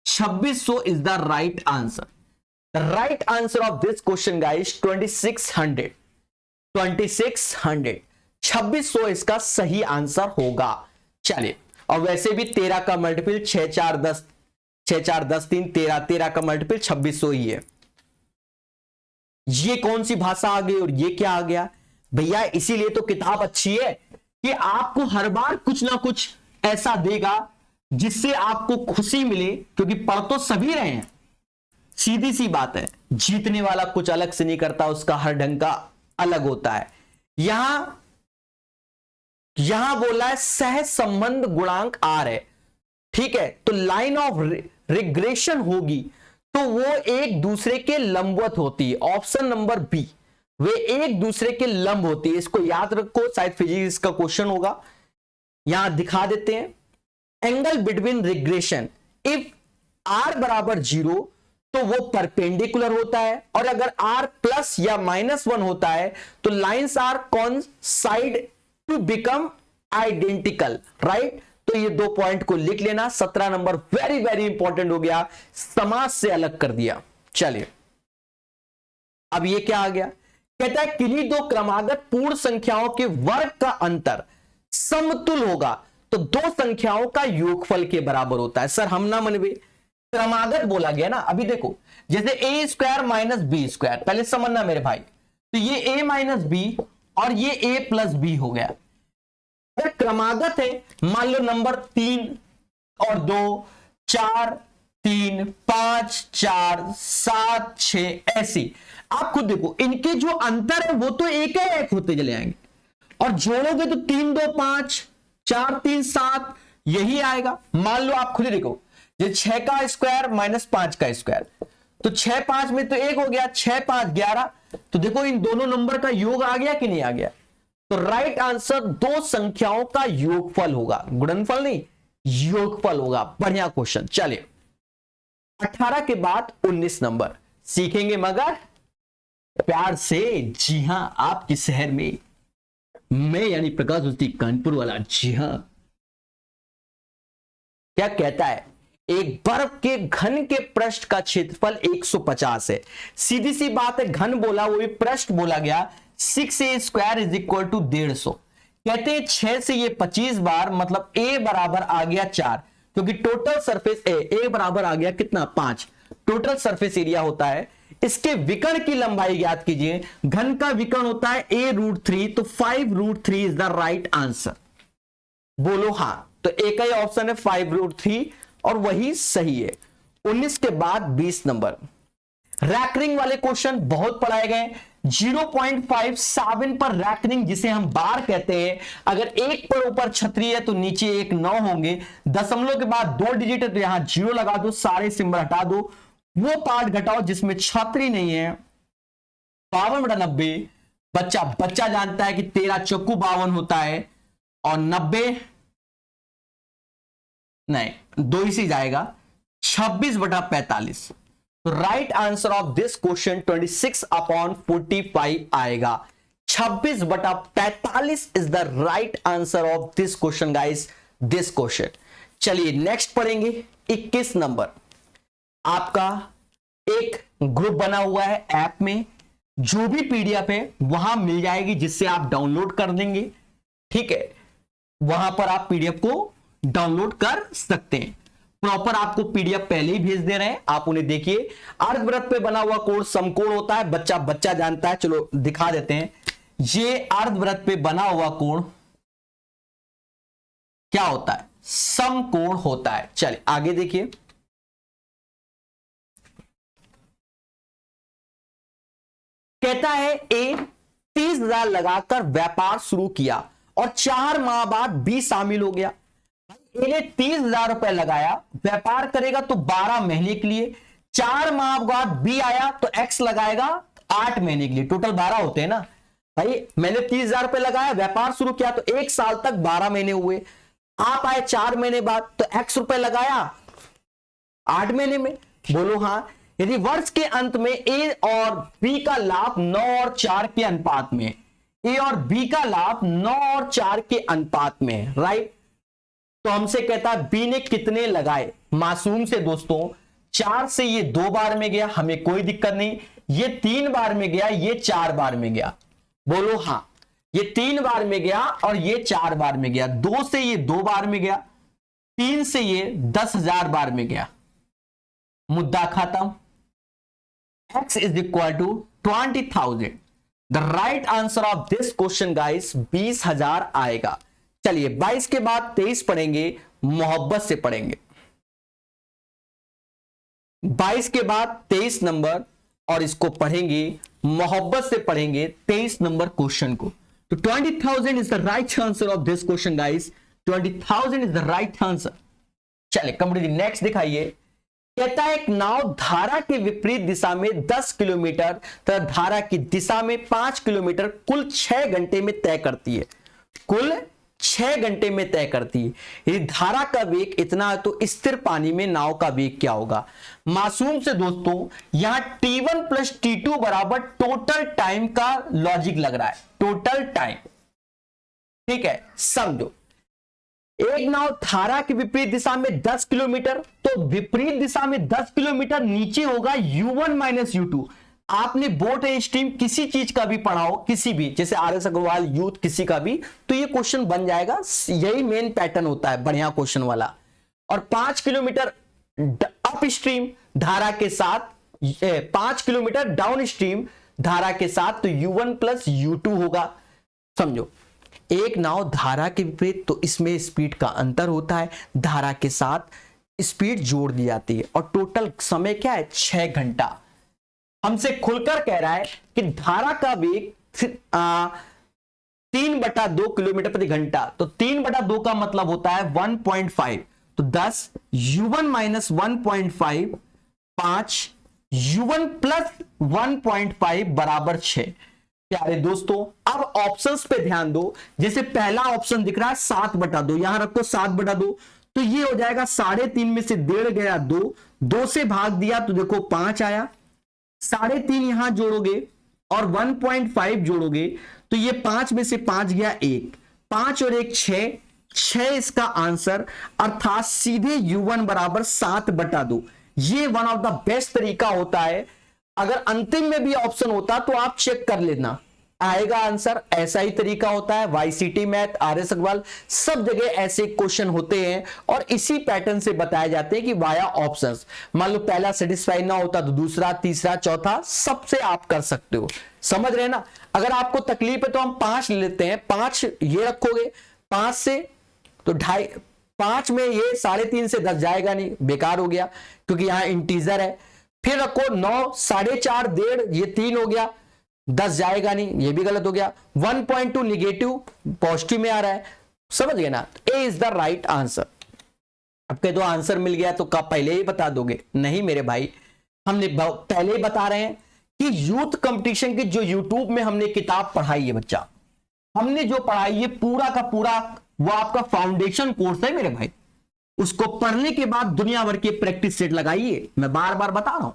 2600 is the right answer. The right answer of this question guys 2600, 2600 इसका सही आंसर होगा। चलिए, और वैसे भी 13 का मल्टीपल 6 4 10, 6 4 10 3 13, 13 का मल्टीपल 2600 ही है। ये कौन सी भाषा आ गई और ये क्या आ गया भैया? इसीलिए तो किताब अच्छी है कि आपको हर बार कुछ ना कुछ ऐसा देगा जिससे आपको खुशी मिले, क्योंकि पढ़ तो सभी रहे हैं, सीधी सी बात है, जीतने वाला कुछ अलग से नहीं करता, उसका हर ढंग का अलग होता है। यहां बोला है सह संबंध गुणांक R है, ठीक है, तो लाइन ऑफ रिग्रेशन होगी तो वो एक दूसरे के लंबवत होती है। ऑप्शन नंबर बी, वे एक दूसरे के लंब होती है। इसको याद रखो, शायद फिजिक्स का क्वेश्चन होगा, यहां दिखा देते हैं। Angle between regression, if R बराबर 0 तो वो परपेंडिकुलर होता है, और अगर R प्लस या -1 होता है तो lines are considered to become identical, right. तो ये 2 पॉइंट को लिख लेना। 17 नंबर वेरी वेरी इंपॉर्टेंट हो गया, समाज से अलग कर दिया। चलिए, अब ये क्या आ गया, कहता है किन्हीं 2 क्रमागत पूर्ण संख्याओं के वर्ग का अंतर समतुल होगा तो 2 संख्याओं का योगफल के बराबर होता है। सर हम ना मनवे, क्रमागत बोला गया ना। अभी देखो, जैसे a square minus B square, पहले समझना मेरे भाई, तो ये a माइनस बी और ये a प्लस बी हो गया। अगर क्रमागत है, मान लो नंबर 3 और 2, 4 3 5 4 7 6, ऐसी आप खुद देखो, इनके जो अंतर है वो तो एक होते चले आएंगे, और जोड़ोगे तो 3 2 5 4 3 7 यही आएगा। मान लो आप खुद देखो, ये 6 का स्क्वायर माइनस 5 का स्क्वायर, तो 6 5 में तो 1 हो गया, 6 5 11, तो देखो इन दोनों नंबर का योग आ गया कि नहीं आ गया। तो राइट आंसर 2 संख्याओं का योगफल होगा, गुणनफल नहीं, योगफल होगा। बढ़िया क्वेश्चन। चलिए, 18 के बाद 19 नंबर सीखेंगे मगर प्यार से। जी हां, आपके शहर में मैं यानी प्रकाश कानपुर वाला, जी हां। क्या कहता है, एक बर्फ के घन के पृष्ठ का क्षेत्रफल 150 है। सीधी सी बात है, घन बोला वो भी पृष्ठ बोला गया। 6a² is equal to 150। कहते हैं 6 से ये 25 बार, मतलब a बराबर आ गया 4, क्योंकि टोटल सरफेस a बराबर आ गया कितना 5, टोटल सरफेस एरिया होता है। इसके विकर्ण की लंबाई ज्ञात कीजिए। घन का विकर्ण होता है a√3, तो 5√3 इज द राइट आंसर। बोलो हां। तो एक का ही ऑप्शन है 5√3 और वही सही है। 19 के बाद 20 नंबर रैकरिंग वाले क्वेश्चन बहुत पढ़ाए गए। 0.57 पर रैकरिंग, जिसे हम बार कहते हैं, अगर एक पर ऊपर छतरी है तो नीचे एक 9 होंगे। दशमलव के बाद 2 डिजिट है तो यहां 0 लगा दो, सारे सिंबल हटा दो, वो पार्ट घटाओ जिसमें छतरी नहीं है। 52/90 बच्चा जानता है कि 13 चौकू 52 होता है, और 90 नहीं, 2 ही से जाएगा, 26/45। तो right answer of this question 26/45 आएगा। 26/45 is the right answer of this question guys, this question. चलिए नेक्स्ट पढ़ेंगे 21 नंबर। आपका एक ग्रुप बना हुआ है ऐप में, जो भी पीडीएफ है वहां मिल जाएगी, जिससे आप डाउनलोड कर देंगे। ठीक है, वहां पर आप पीडीएफ को डाउनलोड कर सकते हैं। प्रॉपर आपको पीडीएफ पहले ही भेज दे रहे हैं, आप उन्हें देखिए। अर्धवृत्त पे बना हुआ कोण समकोण होता है, बच्चा जानता है। चलो दिखा देते हैं। ये अर्धवृत्त पे बना हुआ कोण क्या होता है? समकोण होता है। चलिए आगे देखिए। कहता है ए 30,000 लगाकर व्यापार शुरू किया और 4 माह बाद बी शामिल हो गया। ए ने 30,000 रुपए लगाया, व्यापार करेगा तो 12 महीने के लिए। 4 माह बाद बी आया तो एक्स लगाएगा 8 महीने के लिए, टोटल 12 होते हैं ना भाई। मैंने 30,000 रुपए लगाया, व्यापार शुरू किया तो 1 साल तक 12 महीने हुए। आप आए 4 महीने बाद तो एक्स रुपए लगाया 8 महीने में। बोलो हाँ। यदि वर्ष के अंत में ए और बी का लाभ 9 और 4 के अनुपात में, ए और बी का लाभ 9 और 4 के अनुपात में, राइट। तो हमसे कहता है बी ने कितने लगाए। मासूम से दोस्तों, 4 से ये 2 बार में गया, हमें कोई दिक्कत नहीं। ये 3 बार में गया, ये 4 बार में गया। बोलो हाँ। ये 3 बार में गया और ये 4 बार में गया। 2 से ये 2 बार में गया, 3 से ये 10,000 बार में गया। मुद्दा खत्म। x is equal to 20,000। The right answer of this question guys 20,000 आएगा। चलिए 22 के बाद 23 पढ़ेंगे, मोहब्बत से पढ़ेंगे। 22 के बाद 23 नंबर, और इसको पढ़ेंगे मोहब्बत से पढ़ेंगे 23 नंबर क्वेश्चन को। तो 20,000 is the right answer of this question guys. 20,000 is the right answer. चलिए कंप्लीट नेक्स्ट दिखाइए। कहता है एक नाव धारा के विपरीत दिशा में 10 किलोमीटर तथा धारा की दिशा में 5 किलोमीटर कुल 6 घंटे में तय करती है। कुल 6 घंटे में तय करती है। यदि धारा का वेग इतना है तो स्थिर पानी में नाव का वेग क्या होगा? मासूम से दोस्तों, यहां T1 प्लस T2 बराबर टोटल टाइम का लॉजिक लग रहा है। टोटल टाइम, ठीक है, समझो। एक नाव धारा के विपरीत दिशा में 10 किलोमीटर, तो विपरीत दिशा में 10 किलोमीटर नीचे होगा U1 माइनस U2। आपने बोट है स्ट्रीम किसी चीज का भी पढ़ाओ, किसी भी, जैसे RS अग्रवाल यूथ किसी का भी, तो ये क्वेश्चन बन जाएगा। यही मेन पैटर्न होता है बढ़िया क्वेश्चन वाला। और 5 किलोमीटर अप स्ट्रीम धारा के साथ, 5 किलोमीटर डाउन स्ट्रीम धारा के साथ, तो U1 प्लस U2 होगा। समझो, एक नाव धारा के विपरीत, तो इसमें स्पीड का अंतर होता है, धारा के साथ स्पीड जोड़ दी जाती है, और टोटल समय क्या है? 6 घंटा। हमसे खुलकर कह रहा है कि धारा का वेग 3/2 किलोमीटर प्रति घंटा, तो 3/2 का मतलब होता है 1.5, तो 10 U1 माइनस 1.5 5 U1 प्लस 1.5 बराबर 6। प्यारे दोस्तों, अब ऑप्शंस पे ध्यान दो। जैसे पहला ऑप्शन दिख रहा है 7/2, यहां रखो 7/2, तो ये हो जाएगा 3.5 में से 1.5 गया 2, 2 से भाग दिया तो देखो 5 आया। 3.5 यहां जोड़ोगे और 1.5 जोड़ोगे तो ये 5 में से 5 गया 1, 5 और 1 6, 6 इसका आंसर, अर्थात सीधे u1 बराबर 7/2। ये वन ऑफ द बेस्ट तरीका होता है। अगर अंतिम में भी ऑप्शन होता तो आप चेक कर लेना, आएगा आंसर। ऐसा ही तरीका होता है, वाईसीटी मैथ, आरएस अग्रवाल, सब जगह ऐसे क्वेश्चन होते हैं और इसी पैटर्न से बताए जाते हैं कि वाया ऑप्शंस। मान लो पहला सेटिस्फाई ना होता तो दूसरा, तीसरा, चौथा, सबसे आप कर सकते हो। समझ रहे ना? अगर आपको तकलीफ है तो हम 5 ले लेते हैं। 5 ये रखोगे, 5 से तो 2.5, 5 में ये 3.5 से 10 जाएगा नहीं, बेकार हो गया क्योंकि यहां इंटीजर है। फिर रखो 9, 4.5, 1.5, ये 3 हो गया, 10 जाएगा नहीं, ये भी गलत हो गया। 1.2 निगेटिव, पॉजिटिव में आ रहा है। समझ गए ना? ए इज द राइट आंसर। आपके तो आंसर मिल गया तो कब पहले ही बता दोगे? नहीं मेरे भाई, हमने पहले ही बता रहे हैं कि यूथ कंपटीशन की जो यूट्यूब में हमने किताब पढ़ाई है बच्चा, हमने जो पढ़ाई है पूरा का पूरा वो आपका फाउंडेशन कोर्स है मेरे भाई। उसको पढ़ने के बाद दुनिया भर के प्रैक्टिस सेट लगाइए। मैं बार बार बता रहा हूं।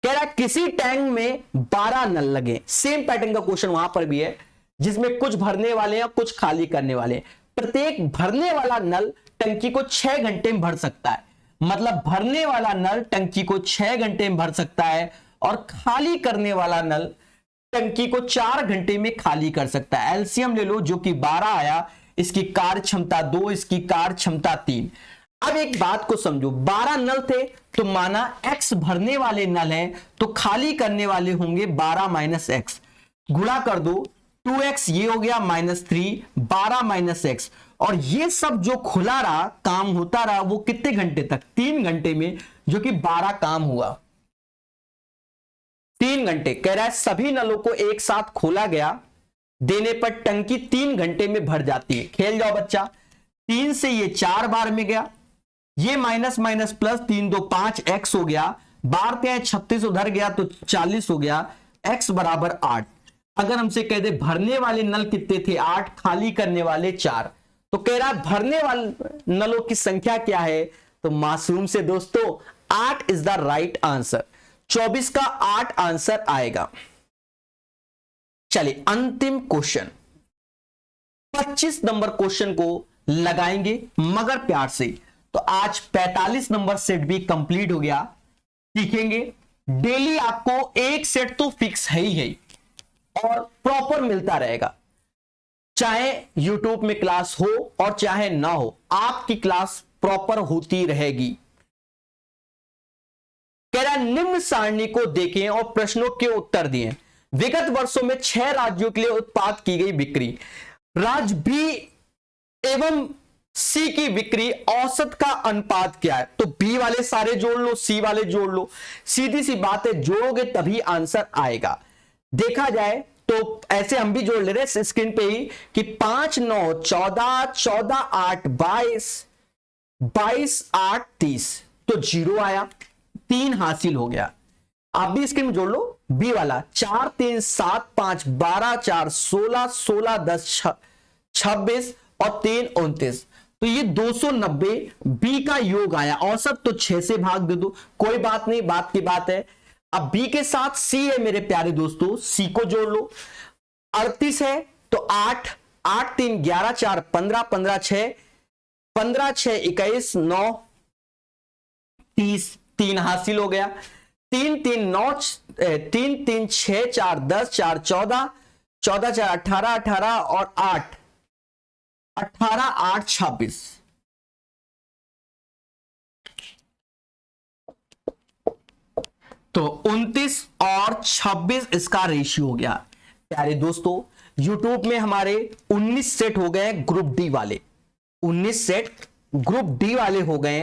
कह रहा किसी टैंक में 12 नल लगे, सेम पैटर्न का क्वेश्चन वहां पर भी है, जिसमें कुछ भरने वाले हैं, कुछ खाली करने वाले हैं। प्रत्येक भरने वाला नल टंकी को 6 घंटे में भर सकता है। मतलब भरने वाला नल टंकी को 6 घंटे में भर सकता है और खाली करने वाला नल टंकी को 4 घंटे में खाली कर सकता है। एलसीएम ले लो जो कि 12 आया, इसकी कार्य क्षमता 2, इसकी कार्य क्षमता 3। अब एक बात को समझो, 12 नल थे तो माना x भरने वाले नल हैं तो खाली करने वाले होंगे 12 माइनस एक्स, गुणा कर दो 2x, ये हो गया -3, 12 माइनस एक्स। और ये सब जो खुला रहा, काम होता रहा, वो कितने घंटे तक? 3 घंटे में, जो कि 12 काम हुआ। 3 घंटे। कह रहा है सभी नलों को एक साथ खोला गया देने पर टंकी 3 घंटे में भर जाती है। खेल जाओ बच्चा, 3 से ये 4 बार में गया, ये माइनस माइनस प्लस, 3 2 5 x हो गया, बारते हैं 36 उधर गया तो 40 हो गया, x बराबर 8। अगर हमसे कह दे भरने वाले नल कितने थे? 8, खाली करने वाले 4, तो कह रहा भरने वाले नलों की संख्या क्या है? तो मासूम से दोस्तों 8 इज द राइट आंसर। 24 का 8 आंसर आएगा। चलिए अंतिम क्वेश्चन, 25 नंबर क्वेश्चन को लगाएंगे मगर प्यार से। तो आज 45 नंबर सेट भी कंप्लीट हो गया। सीखेंगे डेली, आपको एक सेट तो फिक्स है ही और प्रॉपर मिलता रहेगा। चाहे यूट्यूब में क्लास हो और चाहे ना हो, आपकी क्लास प्रॉपर होती रहेगी। कह रहा निम्न सारणी को देखें और प्रश्नों के उत्तर दिए। विगत वर्षों में 6 राज्यों के लिए उत्पाद की गई बिक्री, राज्य बी एवं सी की बिक्री औसत का अनुपात क्या है? तो बी वाले सारे जोड़ लो, सी वाले जोड़ लो, सीधी सी बात है, जोड़ोगे तभी आंसर आएगा। देखा जाए तो ऐसे हम भी जोड़ ले रहे हैं स्क्रीन पे ही कि 5 9 14, 14 8 22, 22 8 30, तो 0 आया, 3 हासिल हो गया। आप भी स्क्रीन में जोड़ लो बी वाला, 4 3 7 5 12 4 16, 16 10 26 और 3 29, तो ये 290 बी का योग आया। औसत तो 6 से भाग दे दो, कोई बात नहीं, बात की बात है। अब बी के साथ सी है मेरे प्यारे दोस्तों, सी को जोड़ लो। 38 है तो 8 8 3 11 4 15 15 6 15 6 21 9 30, 3 हासिल हो गया। 3 3 9 3 3 6 4 10 4 14 14 4 18 18 और 8 18 8 26, तो 29 और 26 इसका रेशियो हो गया। प्यारे दोस्तों YouTube में हमारे 19 सेट हो गए ग्रुप डी वाले, 19 सेट ग्रुप डी वाले हो गए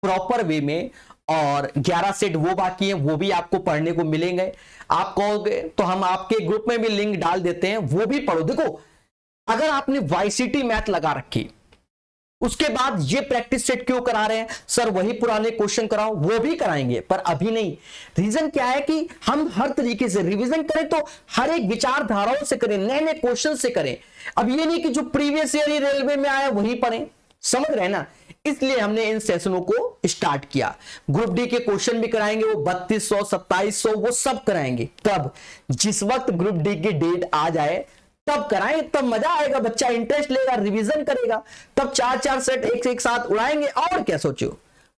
प्रॉपर वे में, और 11 सेट वो बाकी हैं, वो भी आपको पढ़ने को मिलेंगे। आप कहोगे तो हम आपके ग्रुप में भी लिंक डाल देते हैं, वो भी पढ़ो। देखो अगर आपने वाईसीटी मैथ लगा रखी, उसके बाद ये प्रैक्टिस सेट क्यों करा रहे हैं सर? वही पुराने क्वेश्चन कराओ, वो भी कराएंगे पर अभी नहीं। रीजन क्या है कि हम हर तरीके से रिवीजन करें, तो हर एक विचारधाराओं से करें, नए नए क्वेश्चन से करें। अब ये नहीं कि जो प्रीवियस ईयर ही रेलवे में आया वही पढ़ें, समझ रहे हैं ना? इसलिए हमने इन सेशनों को स्टार्ट किया। ग्रुप डी के क्वेश्चन भी कराएंगे, वो 3200 2700 वो सब कराएंगे। कब? जिस वक्त ग्रुप डी की डेट आ जाए तब कराएं, तब मजा आएगा, बच्चा इंटरेस्ट लेगा, रिवीजन करेगा, तब 4-4 सेट एक साथ उड़ाएंगे। और क्या सोचो,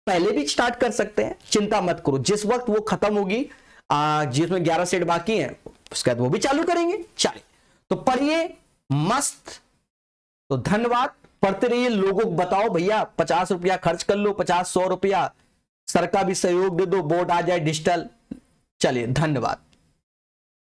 पहले भी स्टार्ट कर सकते हैं, चिंता मत करो। जिस वक्त वो खत्म होगी, जिसमें 11 सेट बाकी हैं, उसके बाद वो भी चालू करेंगे। चलिए, तो पढ़िए मस्त। तो धन्यवाद, पढ़ते रहिए। लोगों को बताओ भैया 50 रुपया खर्च कर लो, 50-100 रुपया, सर का भी सहयोग दे दो, बोर्ड आ जाए डिजिटल। चलिए, धन्यवाद।